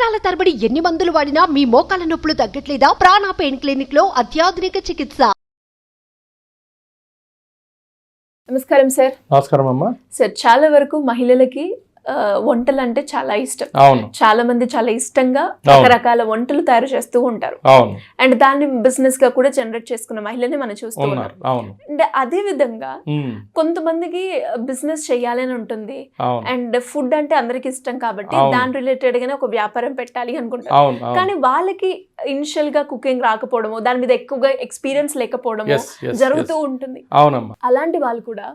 సంవత్సరాల తరబడి ఎన్ని మందులు వాడినా మీ మోకాల నొప్పులు తగ్గట్లేదా? ప్రాణ పెయిన్ క్లినిక్ లో అత్యాధునిక చికిత్స. నమస్కారం సార్. నమస్కారం అమ్మా. సార్, చాలా వరకు మహిళలకి వంటలు అంటే చాలా ఇష్టం. అవును. చాలా మంది చాలా ఇష్టంగా రకరకాల వంటలు తయారు చేస్తూ ఉంటారు. అవును. అండ్ దాన్ని బిజినెస్ గా కూడా జనరేట్ చేసుకున్న మహిళని మనం చూస్తూ ఉన్నాం. అవును. అండ్ అదే విధంగా కొంతమందికి బిజినెస్ చేయాలని ఉంటుంది. అండ్ ఫుడ్ అంటే అందరికి ఇష్టం కాబట్టి దాని రిలేటెడ్ గానే ఒక వ్యాపారం పెట్టాలి అనుకుంటారు. కానీ వాళ్ళకి ఇనిషియల్ గా కుకింగ్ రాకపోవడము, దాని మీద ఎక్కువగా ఎక్స్పీరియన్స్ లేకపోవడము జరుగుతూ ఉంటుంది. అలాంటి వాళ్ళు కూడా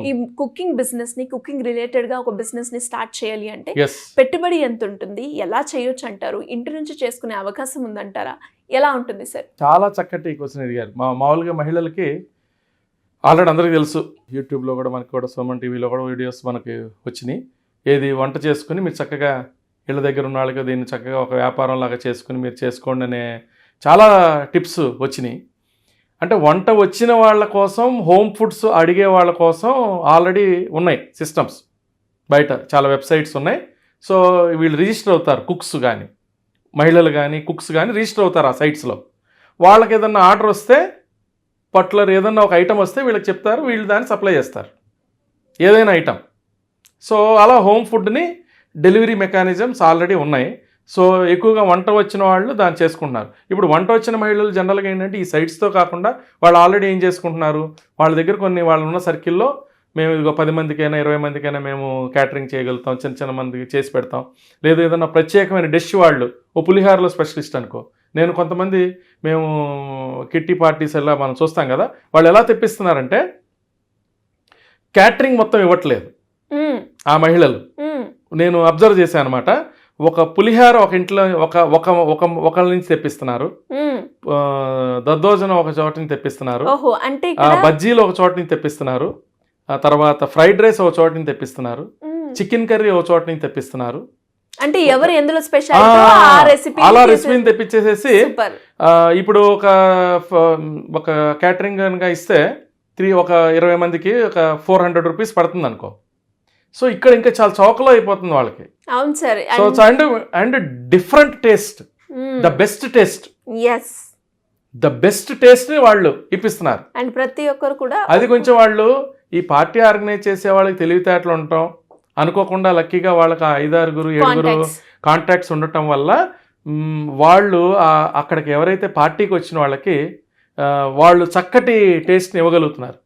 ఈ కుకింగ్ బిజినెస్ ని, కుకింగ్ రిలేటెడ్ గా ఒక బిజినెస్ ని స్టార్ట్ చేయాలి అంటే పెట్టుబడి ఎంత ఉంటుంది, ఎలా చేయొచ్చు అంటారు? ఇంటి నుంచి చేసుకునే అవకాశం ఉందంటారా? ఎలా ఉంటుంది సార్? చాలా చక్కటి క్వశ్చన్ అడిగారు. మామూలుగా మహిళలకి ఆల్రెడీ అందరికీ తెలుసు, యూట్యూబ్లో కూడా మనకి కూడా సుమన్ టీవీలో కూడా వీడియోస్ మనకి వచ్చినాయి. ఏది వంట చేసుకుని మీరు చక్కగా ఇళ్ళ దగ్గర ఉన్న వాళ్ళకి దీన్ని చక్కగా ఒక వ్యాపారం లాగా చేసుకుని మీరు చేసుకోండి అనే చాలా టిప్స్ వచ్చినాయి. అంటే వంట వచ్చిన వాళ్ళ కోసం, హోమ్ ఫుడ్స్ అడిగే వాళ్ళ కోసం ఆల్రెడీ ఉన్నాయి సిస్టమ్స్. బయట చాలా వెబ్సైట్స్ ఉన్నాయి. సో వీళ్ళు రిజిస్టర్ అవుతారు, కుక్స్ కానీ మహిళలు కానీ కుక్స్ కానీ రిజిస్టర్ అవుతారు ఆ సైట్స్లో. వాళ్ళకి ఏదన్నా ఆర్డర్ వస్తే, పర్టికులర్ ఏదన్నా ఒక ఐటమ్ వస్తే వీళ్ళకి చెప్తారు, వీళ్ళు దాన్ని సప్లై చేస్తారు ఏదైనా ఐటమ్. సో అలా హోమ్ ఫుడ్ని డెలివరీ మెకానిజమ్స్ ఆల్రెడీ ఉన్నాయి. సో ఎక్కువగా వంట వచ్చిన వాళ్ళు దాన్ని చేసుకుంటున్నారు. ఇప్పుడు వంట వచ్చిన మహిళలు జనరల్గా ఏంటంటే ఈ సైట్స్తో కాకుండా వాళ్ళు ఆల్రెడీ ఏం చేసుకుంటున్నారు, వాళ్ళ దగ్గర కొన్ని వాళ్ళు ఉన్న సర్కిల్లో మేము ఇదిగో 10 మందికైనా 20 మందికైనా మేము క్యాటరింగ్ చేయగలుగుతాం, చిన్న చిన్న మందికి చేసి పెడతాం. లేదా ఏదైనా ప్రత్యేకమైన డిష్ వాళ్ళు ఓ పులిహారలో స్పెషలిస్ట్ అనుకో. నేను కొంతమంది మేము కిట్టి పార్టీస్ ఎలా మనం చూస్తాం కదా, వాళ్ళు ఎలా తెప్పిస్తున్నారంటే క్యాటరింగ్ మొత్తం ఇవ్వట్లేదు ఆ మహిళలు. నేను అబ్జర్వ్ చేశాను అనమాట. ఒక పులిహార ఒక ఇంట్లో ఒకళ్ళ నుంచి తెప్పిస్తున్నారు, దద్దోజనం ఒక చోట నుంచి తెప్పిస్తున్నారు, బజ్జీలు ఒక చోట నుంచి తెప్పిస్తున్నారు, ఆ తర్వాత ఫ్రైడ్ రైస్ ఒక చోట నుంచి తెప్పిస్తున్నారు, చికెన్ కర్రీ ఒక చోట నుంచి తెప్పిస్తున్నారు. అంటే ఎవరు ఎందులో స్పెషల్ అలా రెసిపీని తెప్పించేసేసి ఇప్పుడు ఒక క్యాటరింగ్ కనుక ఇస్తే ఒక 20 మందికి ఒక 400 రూపీస్ పడుతుంది అనుకో. సో ఇక్కడ ఇంకా చాలా చౌకలో అయిపోతుంది వాళ్ళకి. అవును sir. So and different taste, the best taste, the best taste ని వాళ్ళు ఇప్పిస్తున్నారు. అండ్ ప్రతి ఒక్కరు కూడా అది కొంచెం వాళ్ళు ఈ పార్టీ ఆర్గనైజ్ చేసే వాళ్ళకి తెలివితేటలు ఉండటం, అనుకోకుండా లక్కీగా వాళ్ళకి 5-6-7 కాంటాక్ట్స్ ఉండటం వల్ల వాళ్ళు అక్కడికి ఎవరైతే పార్టీకి వచ్చిన వాళ్ళకి వాళ్ళు చక్కటి టేస్ట్ని ఇవ్వగలుగుతున్నారు.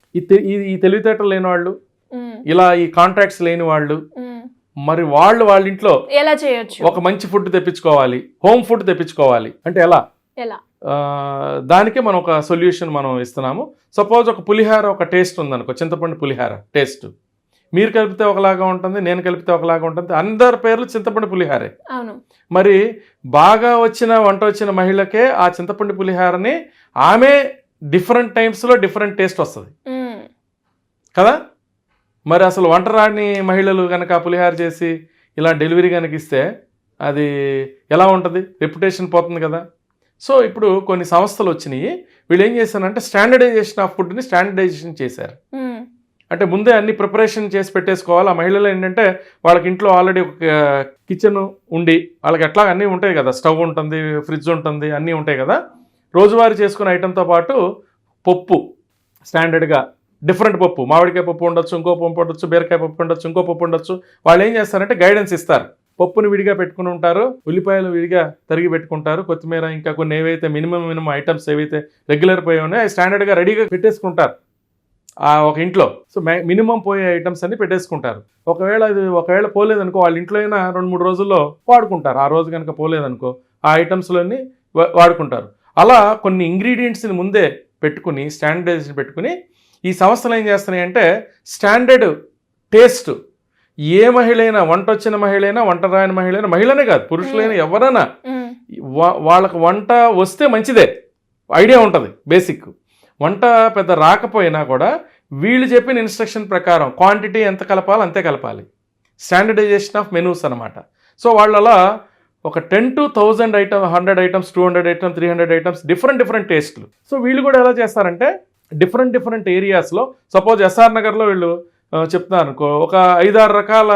ఈ తెలివితేటలు లేని వాళ్ళు, ఇలా ఈ కాంటాక్ట్స్ లేని వాళ్ళు, మరి వాళ్ళ ఇంట్లో ఎలా చేయొచ్చు? ఒక మంచి ఫుడ్ తెప్పించుకోవాలి, హోమ్ ఫుడ్ తెప్పించుకోవాలి అంటే ఎలా? దానికే మనం ఒక సొల్యూషన్ మనం ఇస్తున్నాము. సపోజ్ ఒక పులిహార ఒక టేస్ట్ ఉందనుకో, చింతపండు పులిహార టేస్ట్ మీరు కలిపితే ఒకలాగా ఉంటుంది, నేను కలిపితే ఒకలాగా ఉంటుంది. అందరి పేర్లు చింతపండు పులిహారే. మరి బాగా వంట వచ్చిన మహిళకే ఆ చింతపండు పులిహారని ఆమె డిఫరెంట్ టైమ్స్లో డిఫరెంట్ టేస్ట్ వస్తుంది కదా. మరి అసలు వంట రాని మహిళలు కనుక పులిహార చేసి ఇలా డెలివరీ కనుక ఇస్తే అది ఎలా ఉంటుంది? రెప్యుటేషన్ పోతుంది కదా. సో ఇప్పుడు కొన్ని సంస్థలు వచ్చినాయి, వీళ్ళు ఏం చేశారంటే స్టాండర్డైజేషన్ ఆఫ్ ఫుడ్ని స్టాండర్డైజేషన్ చేశారు. అంటే ముందే అన్ని ప్రిపరేషన్ చేసి పెట్టేసుకోవాలి. ఆ మహిళలు ఏంటంటే వాళ్ళకి ఇంట్లో ఆల్రెడీ ఒక కిచెన్ ఉండి వాళ్ళకి ఎట్లా అన్నీ ఉంటాయి కదా, స్టవ్ ఉంటుంది, ఫ్రిడ్జ్ ఉంటుంది, అన్నీ ఉంటాయి కదా. రోజువారీ చేసుకునే ఐటెంతో పాటు పప్పు స్టాండర్డ్గా డిఫరెంట్ పప్పు, మామిడికాయ పప్పు ఉండొచ్చు, ఇంకో పప్పు ఉండొచ్చు, బీరకాయ పప్పు ఉండొచ్చు, ఇంకో పప్పు ఉండొచ్చు. వాళ్ళు ఏం చేస్తారంటే గైడెన్స్ ఇస్తారు. పప్పుని విడిగా పెట్టుకుని ఉంటారు, ఉల్లిపాయలు విడిగా తరిగి పెట్టుకుంటారు, కొత్తిమీర ఇంకా కొన్ని ఏవైతే మినిమం ఐటమ్స్ ఏవైతే రెగ్యులర్ పోయి ఉన్నాయో స్టాండర్డ్గా రెడీగా పెట్టేసుకుంటారు ఒక ఇంట్లో. సో మినిమం పోయే ఐటమ్స్ అన్ని పెట్టేసుకుంటారు. ఒకవేళ పోలేదనుకో వాళ్ళ ఇంట్లో అయినా 2-3 రోజుల్లో వాడుకుంటారు. ఆ రోజు కనుక పోలేదనుకో ఆ ఐటమ్స్లోని వాడుకుంటారు. అలా కొన్ని ఇంగ్రీడియంట్స్ని ముందే పెట్టుకుని స్టాండర్డైజేషన్ పెట్టుకుని ఈ సంస్థలు ఏం చేస్తున్నాయంటే స్టాండర్డ్ టేస్ట్, ఏ మహిళైనా, వంట వచ్చిన మహిళైనా, వంట రాని మహిళైనా, మహిళనే కాదు పురుషులైనా ఎవరైనా వాళ్ళకు వంట వస్తే మంచిదే, ఐడియా ఉంటుంది. బేసిక్ వంట పెద్ద రాకపోయినా కూడా వీళ్ళు చెప్పిన ఇన్స్ట్రక్షన్ ప్రకారం క్వాంటిటీ ఎంత కలపాలో అంతే కలపాలి. స్టాండర్డైజేషన్ ఆఫ్ మెనూస్ అనమాట. సో వాళ్ళ ఒక 10 to 1000 item, 100 items, 200 items, 300 items, different టేస్ట్లు. సో వీళ్ళు కూడా ఎలా చేస్తారంటే డిఫరెంట్ ఏరియాస్లో, సపోజ్ ఎస్ఆర్ నగర్లో వీళ్ళు చెప్తున్నారు అనుకో, ఒక 5-6 రకాల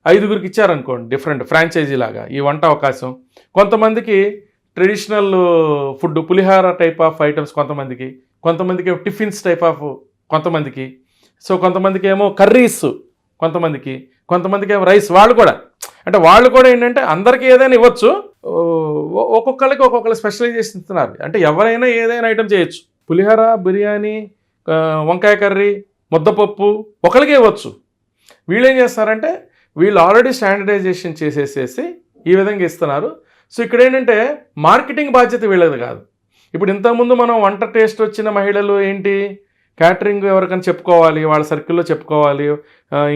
5గురికి ఇచ్చారనుకోండి డిఫరెంట్ ఫ్రాంచైజీ లాగా ఈ వంట అవకాశం. కొంతమందికి traditional food pulihora type of items, కొంతమందికి టిఫిన్స్ టైప్ ఆఫ్ కొంతమందికి, సో కొంతమందికి ఏమో కర్రీస్, కొంతమందికి ఏమో రైస్. వాళ్ళు కూడా ఏంటంటే అందరికీ ఏదైనా ఇవ్వచ్చు, ఒక్కొక్కరికి స్పెషలైజేషన్ ఇస్తున్నారు. అంటే ఎవరైనా ఏదైనా ఐటమ్ చేయొచ్చు. పులిహార, బిర్యానీ, వంకాయ కర్రీ, ముద్దపప్పు ఒకరికే ఇవ్వచ్చు. వీళ్ళు ఏం చేస్తారంటే వీళ్ళు ఆల్రెడీ స్టాండర్డైజేషన్ చేసేసేసి ఈ విధంగా ఇస్తున్నారు. సో ఇక్కడ ఏంటంటే మార్కెటింగ్ బాధ్యత వీళ్ళది కాదు. ఇప్పుడు ఇంతకుముందు మనం వంట టేస్ట్ వచ్చిన మహిళలు ఏంటి, క్యాటరింగ్ ఎవరికైనా చెప్పుకోవాలి, వాళ్ళ సర్కిల్లో చెప్పుకోవాలి,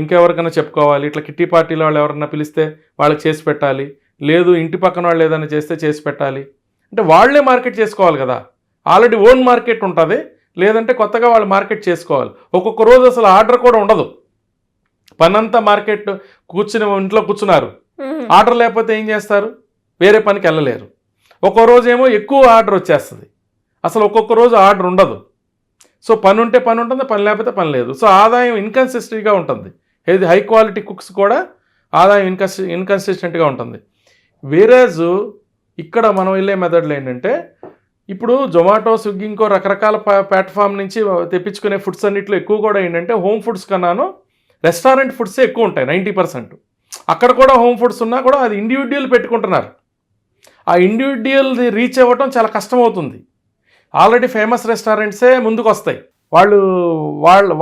ఇంకెవరికైనా చెప్పుకోవాలి, ఇట్లా కిట్టి పార్టీలో వాళ్ళు ఎవరన్నా పిలిస్తే వాళ్ళకి చేసి పెట్టాలి, లేదు ఇంటి పక్కన వాళ్ళు ఏదైనా చేస్తే చేసి పెట్టాలి. అంటే వాళ్ళే మార్కెట్ చేసుకోవాలి కదా, ఆల్రెడీ ఓన్ మార్కెట్ ఉంటుంది. లేదంటే కొత్తగా వాళ్ళు మార్కెట్ చేసుకోవాలి. ఒక్కొక్క రోజు అసలు ఆర్డర్ కూడా ఉండదు, పనంతా మార్కెట్ ఇంట్లో కూర్చున్నారు, ఆర్డర్ లేకపోతే ఏం చేస్తారు, వేరే పనికి వెళ్ళలేరు. ఒక్కో రోజు ఏమో ఎక్కువ ఆర్డర్ వచ్చేస్తుంది, అసలు ఒక్కొక్క రోజు ఆర్డర్ ఉండదు. సో పని ఉంటే పని ఉంటుంది, పని లేకపోతే పని లేదు. సో ఆదాయం ఇన్కన్సిస్టెంట్గా ఉంటుంది. ఏది హై క్వాలిటీ కుక్స్ కూడా ఆదాయం ఇన్కన్సిస్టెంట్గా ఉంటుంది. వేరేజ్ ఇక్కడ మనం వెళ్ళే మెథడ్లు ఏంటంటే ఇప్పుడు జొమాటో, స్విగ్గీ, ఇంకో రకరకాల ప్లాట్ఫామ్ నుంచి తెప్పించుకునే ఫుడ్స్ అన్నింటిలో ఎక్కువ కూడా ఏంటంటే హోమ్ ఫుడ్స్ కన్నాను రెస్టారెంట్ ఫుడ్సే ఎక్కువ ఉంటాయి 90%. అక్కడ కూడా హోమ్ ఫుడ్స్ ఉన్నా కూడా అది ఇండివిజువల్ పెట్టుకుంటున్నారు. ఆ ఇండివిజువల్ది రీచ్ అవ్వటం చాలా కష్టమవుతుంది. ఆల్రెడీ ఫేమస్ రెస్టారెంట్సే ముందుకు వస్తాయి.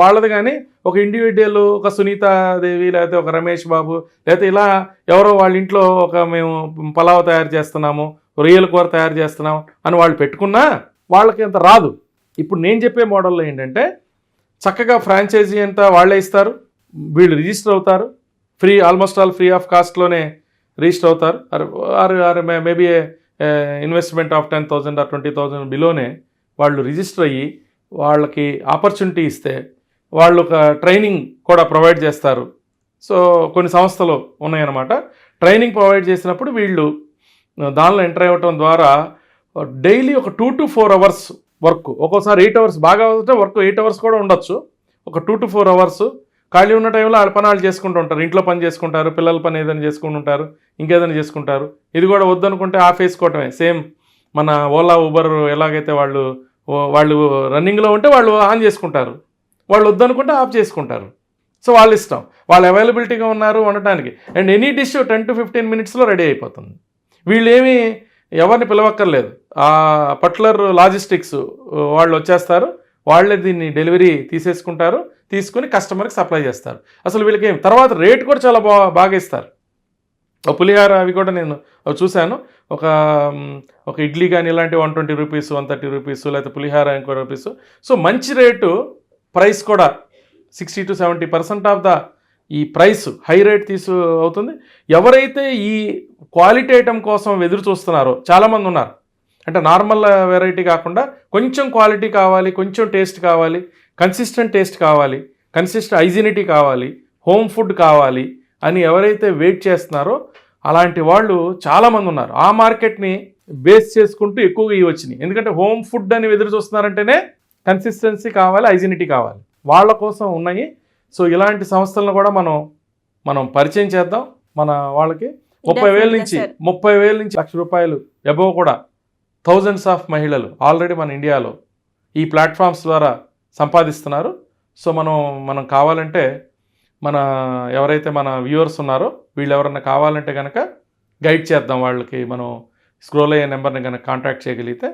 వాళ్ళది కానీ ఒక ఇండివిజువల్, ఒక సునీతాదేవి, లేకపోతే ఒక రమేష్ బాబు, లేకపోతే ఇలా ఎవరో వాళ్ళ ఇంట్లో మేము పలావ్ తయారు చేస్తున్నాము, రొయ్యల కూర తయారు చేస్తున్నాము అని వాళ్ళు పెట్టుకున్నా వాళ్ళకి అంత రాదు. ఇప్పుడు నేను చెప్పే మోడల్లో ఏంటంటే చక్కగా ఫ్రాంచైజీ అంతా వాళ్ళే ఇస్తారు, వీళ్ళు రిజిస్టర్ అవుతారు, ఆల్మోస్ట్ ఆల్ ఫ్రీ ఆఫ్ కాస్ట్లోనే రిజిస్టర్ అవుతారు. Or maybe investment of 10,000 or 20,000 బిలోనే వాళ్ళు రిజిస్టర్ అయ్యి వాళ్ళకి ఆపర్చునిటీ ఇస్తే వాళ్ళు ఒక ట్రైనింగ్ కూడా ప్రొవైడ్ చేస్తారు. సో కొన్ని సంస్థలు ఉన్నాయన్నమాట. ట్రైనింగ్ ప్రొవైడ్ చేసినప్పుడు వీళ్ళు దానిలో ఎంటర్ అవ్వటం ద్వారా డైలీ ఒక 2 to 4 hours వర్క్, ఒక్కోసారి 8 hours బాగా అవుతుంటే వర్క్ 8 hours కూడా ఉండొచ్చు. ఒక 2 to 4 hours ఖాళీ ఉన్న టైంలో వాళ్ళ పని వాళ్ళు చేసుకుంటూ ఉంటారు, ఇంట్లో పని చేసుకుంటారు, పిల్లల పని ఏదైనా చేసుకుంటూ ఉంటారు, ఇంకేదైనా చేసుకుంటారు. ఇది కూడా వద్దనుకుంటే ఆఫ్ వేసుకోవటమే. సేమ్ మన ఓలా, ఊబర్ ఎలాగైతే వాళ్ళు రన్నింగ్లో ఉంటే వాళ్ళు ఆన్ చేసుకుంటారు, వాళ్ళు వద్దనుకుంటే ఆఫ్ చేసుకుంటారు. సో వాళ్ళ ఇష్టం, వాళ్ళు అవైలబిలిటీగా ఉన్నారు ఉండటానికి. అండ్ ఎనీ డిష్ 10 to 15 minutesలో రెడీ అయిపోతుంది. వీళ్ళు ఏమీ ఎవరిని పిలవక్కర్లేదు. ఆ పర్టికులర్ లాజిస్టిక్స్ వాళ్ళు వచ్చేస్తారు, వాళ్ళే దీన్ని డెలివరీ తీసేసుకుంటారు, తీసుకుని కస్టమర్కి సప్లై చేస్తారు. అసలు వీళ్ళకి తర్వాత రేట్ కూడా చాలా బాగా ఇస్తారు. ఒక పులిహార అవి కూడా నేను చూశాను, ఒక ఇడ్లీ కానీ ఇలాంటి 120 రూపీస్, 130 రూపీస్, లేకపోతే పులిహార ఇంకో రూపీస్. సో మంచి రేటు, ప్రైస్ కూడా 60 to 70% ఆఫ్ ద ఈ ప్రైస్ హై రేట్ అవుతుంది. ఎవరైతే ఈ క్వాలిటీ ఐటమ్ కోసం ఎదురు చూస్తున్నారో చాలామంది ఉన్నారు. అంటే నార్మల్ వెరైటీ కాకుండా కొంచెం క్వాలిటీ కావాలి, కొంచెం టేస్ట్ కావాలి, కన్సిస్టెంట్ టేస్ట్ కావాలి, కన్సిస్టెంట్ హైజీనిటీ కావాలి, హోమ్ ఫుడ్ కావాలి అని ఎవరైతే వెయిట్ చేస్తున్నారో అలాంటి వాళ్ళు చాలామంది ఉన్నారు. ఆ మార్కెట్ని బేస్ చేసుకుంటూ ఎక్కువగా ఇవి వచ్చినాయి. ఎందుకంటే హోమ్ ఫుడ్ అని ఎదురు చూస్తున్నారంటేనే కన్సిస్టెన్సీ కావాలి, హైజీనిటీ కావాలి, వాళ్ళ కోసం ఉన్నాయి. సో ఇలాంటి సంస్థలను కూడా మనం పరిచయం చేద్దాం. మన వాళ్ళకి 30,000 నుంచి 1,00,000 రూపాయలు అబోవ్ కూడా థౌజండ్స్ ఆఫ్ మహిళలు ఆల్రెడీ మన ఇండియాలో ఈ ప్లాట్ఫామ్స్ ద్వారా సంపాదిస్తున్నారు. సో మనం కావాలంటే ఎవరైతే మన వ్యూవర్స్ ఉన్నారో వీళ్ళు ఎవరన్నా కావాలంటే కనుక గైడ్ చేద్దాం. వాళ్ళకి మనం స్క్రోల్ అయ్యే నెంబర్ని కనుక కాంటాక్ట్ చేయగలిగితే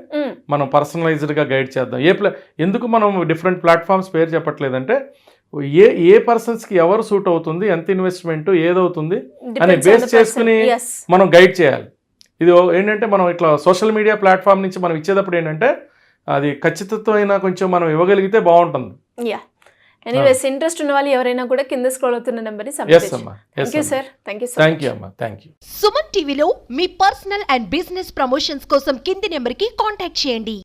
మనం పర్సనలైజ్డ్గా గైడ్ చేద్దాం. ఎందుకు మనం డిఫరెంట్ ప్లాట్ఫామ్స్ పేరు చెప్పట్లేదంటే ఏ పర్సన్స్కి ఎవరు సూట్ అవుతుంది, ఎంత ఇన్వెస్ట్మెంట్ ఏదవుతుంది అని బేస్ చేసుకుని మనం గైడ్ చేయాలి. ఇది ఏంటంటే మనం ఇట్లా సోషల్ మీడియా ప్లాట్ఫామ్ నుంచి మనం ఇచ్చేటప్పుడు ఏంటంటే అది ఖచ్చితత్వమైన కొంచెం మనం ఇవ్వగలిగితే బాగుంటుంది. ఎనీవేస్ ఇంట్రెస్ట్ ఉన్న వాళ్ళు ఎవరైనా కూడా కింద స్క్రోల్ అవుతున్న నెంబర్ని సంప్రదించండి. Thank you sir. థాంక్యూ అమ్మా. థాంక్యూ. సుమన్ టీవీలో మీ పర్సనల్ అండ్ బిజినెస్ ప్రమోషన్స్ కోసం కింది నెంబర్కి కాంటాక్ట్ చేయండి.